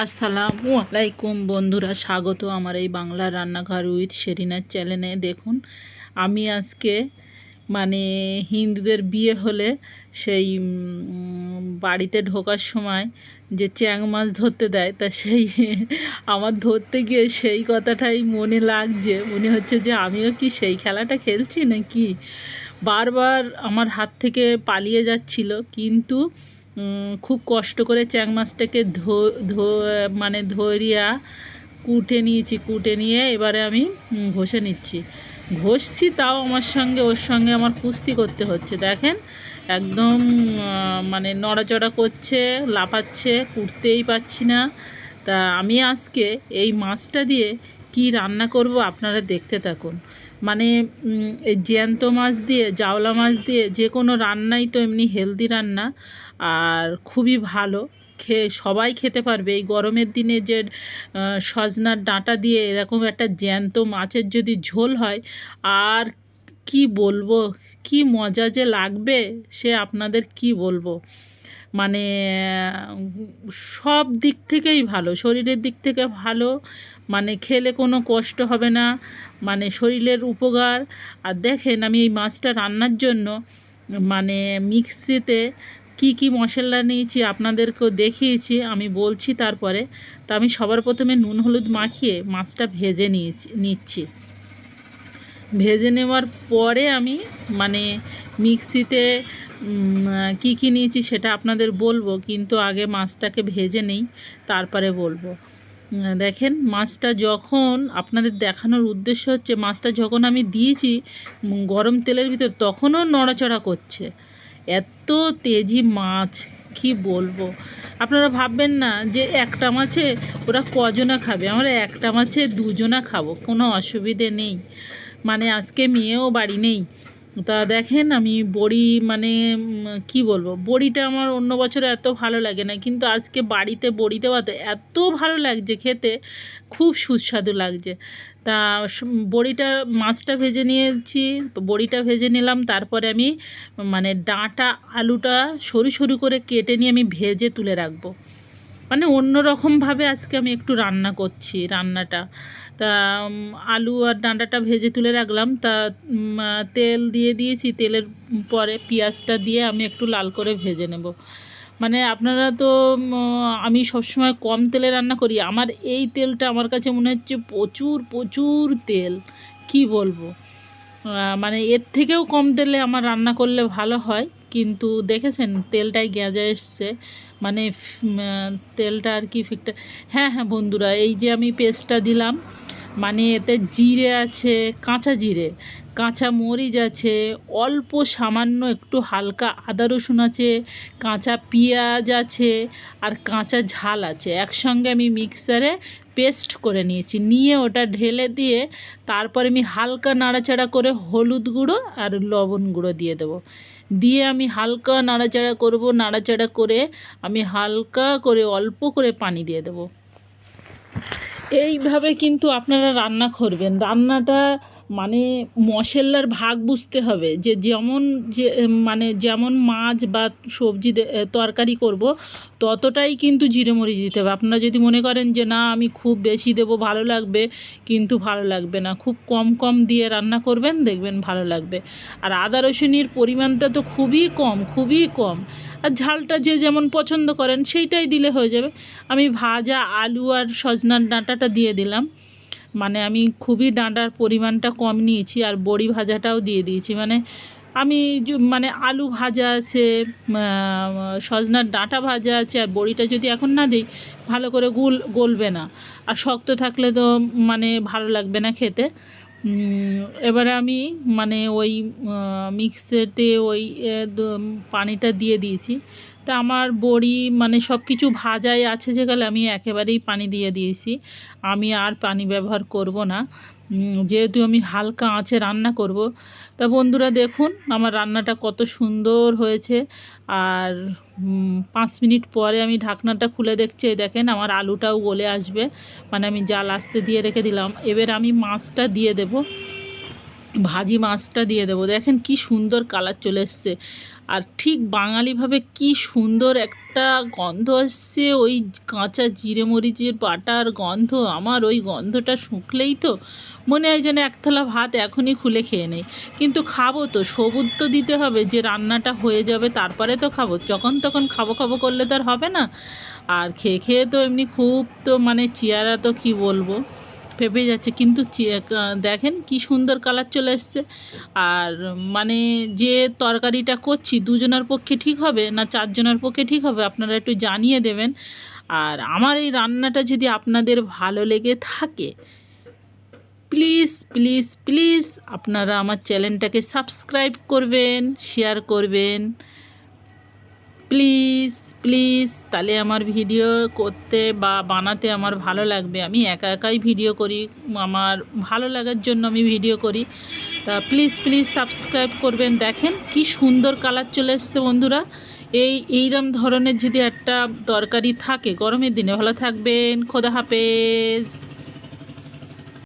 আসসালামু আলাইকুম বন্ধুরা, স্বাগত আমার এই বাংলা রান্নাঘর উইথ শেরিনার চ্যানেলে। দেখুন, আমি আজকে হিন্দুদের বিয়ে হলে সেই বাড়িতে ঢোকার সময় যে চ্যাং মাছ ধরতে দেয়, তা সেই আমার ধরতে গিয়ে সেই কথাটাই মনে লাগছে। মনে হচ্ছে যে আমিও কি সেই খেলাটা খেলছি নাকি। বারবার আমার হাত থেকে পালিয়ে যাচ্ছিল, কিন্তু খুব কষ্ট করে চ্যাং মাছটাকে ধরিয়া কুটে নিয়ে এবারে আমি ঘষে নিচ্ছি। ঘষছি, তাও ওর সঙ্গে আমার কুস্তি করতে হচ্ছে। দেখেন, একদম নড়াচড়া করছে, লাফাচ্ছে, কুটতেই পারছি না। তা আমি আজকে এই মাছটা দিয়ে কি রান্না করব আপনারা দেখতে থাকুন। এই জ্যান্ত মাছ দিয়ে, জাওলা মাছ দিয়ে যে কোনো রান্নাই তো এমনি হেলদি রান্না, আর খুবই ভালো। সবাই খেতে পারবে। এই গরমের দিনে যে সজনার ডাঁটা দিয়ে এরকম একটা জ্যান্ত মাছের যদি ঝোল হয়, আর কি বলবো, কি মজা যে লাগবে সে আপনাদের কি বলবো। মানে সব দিক থেকেই ভালো, শরীরের দিক থেকে ভালো, খেলে কোনো কষ্ট হবে না, শরীরের উপকার। আর দেখেন, আমি এই মাছটা রান্নার জন্য মিক্সিতে কি মশলা নিয়েছি আপনাদেরকেও দেখিয়েছি, আমি বলছি তারপরে। তা আমি সবার প্রথমে নুন হলুদ মাখিয়ে মাছটা ভেজে নিচ্ছি। ভেজে নেওয়ার পরে আমি মিক্সিতে কি নিয়েছি সেটা আপনাদের বলবো, কিন্তু আগে মাছটাকে ভেজে নেই, তারপরে বলবো। দেখেন, মাছটা যখন আপনাদের দেখানোর উদ্দেশ্য হচ্ছে, মাছটা যখন আমি দিয়েছি গরম তেলের ভিতর, তখনও নড়াচড়া করছে। এত তেজি মাছ, কি বলবো। আপনারা ভাববেন না যে একটা মাছে ওরা কজনা খাবে, আমরা একটা মাছে দুজনা খাবো, কোনো অসুবিধে নেই। আজকে মেয়েও বাড়ি নেই। তা দেখেন, আমি বড়ি কি বলবো, বড়িটা আমার অন্য বছরে এত ভালো লাগে না, কিন্তু আজকে বাড়িতে বড়ি দেওয়া তো এত ভালো লাগছে খেতে, খুব সুস্বাদু লাগছে। তা বড়িটা, মাছটা ভেজে নিয়েছি, বড়িটা ভেজে নিলাম, তারপরে আমি ডাঁটা আলুটা সরু সরু করে কেটে নিয়ে আমি ভেজে তুলে রাখবো। অন্য রকমভাবে আজকে আমি একটু রান্না করছি রান্নাটা। তা আলু আর ডাঁটাটা ভেজে তুলে রাখলাম। তা তেল দিয়ে দিয়েছি, তেলের পরে পেঁয়াজটা দিয়ে আমি একটু লাল করে ভেজে নেব। আপনারা তো, আমি সবসময় কম তেলে রান্না করি, আমার এই তেলটা আমার কাছে মনে হচ্ছে প্রচুর প্রচুর তেল, কি বলবো। এর থেকেও কম তেলে আমার রান্না করলে ভালো হয়, কিন্তু দেখেছেন তেলটাই গেঁজে এসছে, তেলটা আর কি ফিকটা। হ্যাঁ হ্যাঁ বন্ধুরা, এই যে আমি পেস্টটা দিলাম, এতে জিরে আছে, কাঁচা জিরে, কাঁচা মরিচ আছে, অল্প সামান্য একটু হালকা আদা রসুন আছে, কাঁচা পেঁয়াজ আছে, আর কাঁচা ঝাল আছে। একসঙ্গে আমি মিক্সারে পেস্ট করে নিয়েছি, নিয়ে ওটা ঢেলে দিয়ে তারপরে আমি হালকা নাড়াচাড়া করে হলুদ গুঁড়ো আর লবণ গুঁড়ো দিয়ে দেবো। দিয়ে আমি হালকা নাড়াচাড়া করব, নাড়াচাড়া করে আমি হালকা করে অল্প করে পানি দিয়ে দেবো। এইভাবে কিন্তু আপনারা রান্না করবেন। রান্নাটা মশলার ভাগ বুঝতে হবে, যে যেমন মাছ বা সবজি তরকারি করব, ততটাই কিন্তু জিরে মরিচ দিতে হবে। আপনারা যদি মনে করেন যে না আমি খুব বেশি দেবো, ভালো লাগবে, কিন্তু ভালো লাগবে না। খুব কম কম দিয়ে রান্না করবেন, দেখবেন ভালো লাগবে। আর আদা রসুনের পরিমাণটা তো খুবই কম, খুবই কম। আর ঝালটা যে যেমন পছন্দ করেন সেইটাই দিলে হয়ে যাবে। আমি ভাজা আলু আর সজনার ডাঁটাটা দিয়ে দিলাম। আমি খুবই ডাঁটার পরিমাণটা কম নিয়েছি, আর বড়ি ভাজাটাও দিয়ে দিয়েছি। আমি আলু ভাজা আছে, সজনার ডাঁটা ভাজা আছে, আর বড়িটা যদি এখন না দিই ভালো করে গলবে না, আর শক্ত থাকলে তো ভালো লাগবে না খেতে। এবারে আমি ওই মিক্সিতে ওই পানিটা দিয়ে দিয়েছি। তা আমার বড়ি সব কিছু ভাজাই আছে যেগুলো, আমি একেবারেই পানি দিয়ে দিয়েছি। আমি আর পানি ব্যবহার করব না, যেহেতু আমি হালকা আঁচে রান্না করব। তা বন্ধুরা দেখুন, আমার রান্নাটা কত সুন্দর হয়েছে। আর 5 মিনিট পরে আমি ঢাকনাটা খুলে দেখছি, দেখেন আমার আলুটাও গলে আসবে। আমি জাল আসতে দিয়ে রেখে দিলাম। এবার আমি মাছটা দিয়ে দেব। ভাজি মাছটা দিয়ে দেবো। দেখেন কি সুন্দর কালার চলে এসছে, আর ঠিক বাঙালিভাবে কি সুন্দর একটা গন্ধ আসছে, ওই কাঁচা জিরে মরিচের বাটার গন্ধ। আমার ওই গন্ধটা শুঁকলেই তো মনে হয় যেন এক থালা ভাত এখনই খুলে খেয়ে নেই। কিন্তু খাবো তো, সবুর তো দিতে হবে, যে রান্নাটা হয়ে যাবে তারপরে তো খাবো। যখন তখন খাবো খাবো করলে তো আর হবে না। আর খেয়ে খেয়ে তো এমনি খুব তো মানে চেহারা তো কি বলবো, ফেঁপে যাচ্ছে। কিন্তু দেখেন কি সুন্দর কালার চলে এসছে। আর মানে যে তরকারিটা করছি দুজনের পক্ষে ঠিক হবে না চারজনের পক্ষে ঠিক হবে, আপনারা একটু জানিয়ে দেবেন। আর আমার এই রান্নাটা যদি আপনাদের ভালো লেগে থাকে, প্লিজ প্লিজ প্লিজ আপনারা আমার চ্যানেলটাকে সাবস্ক্রাইব করবেন, শেয়ার করবেন, প্লিজ প্লিজ। তাহলে আমার ভিডিও করতে বা বানাতে আমার ভালো লাগবে। আমি একা একাই ভিডিও করি, আমার ভালো লাগার জন্য আমি ভিডিও করি। তা প্লিজ প্লিজ সাবস্ক্রাইব করবেন। দেখেন কি সুন্দর কালার চলে এসছে বন্ধুরা। এইরকম ধরনের যদি একটা তরকারি থাকে গরমের দিনে, ভালো থাকবেন। খোদা হাফেজ।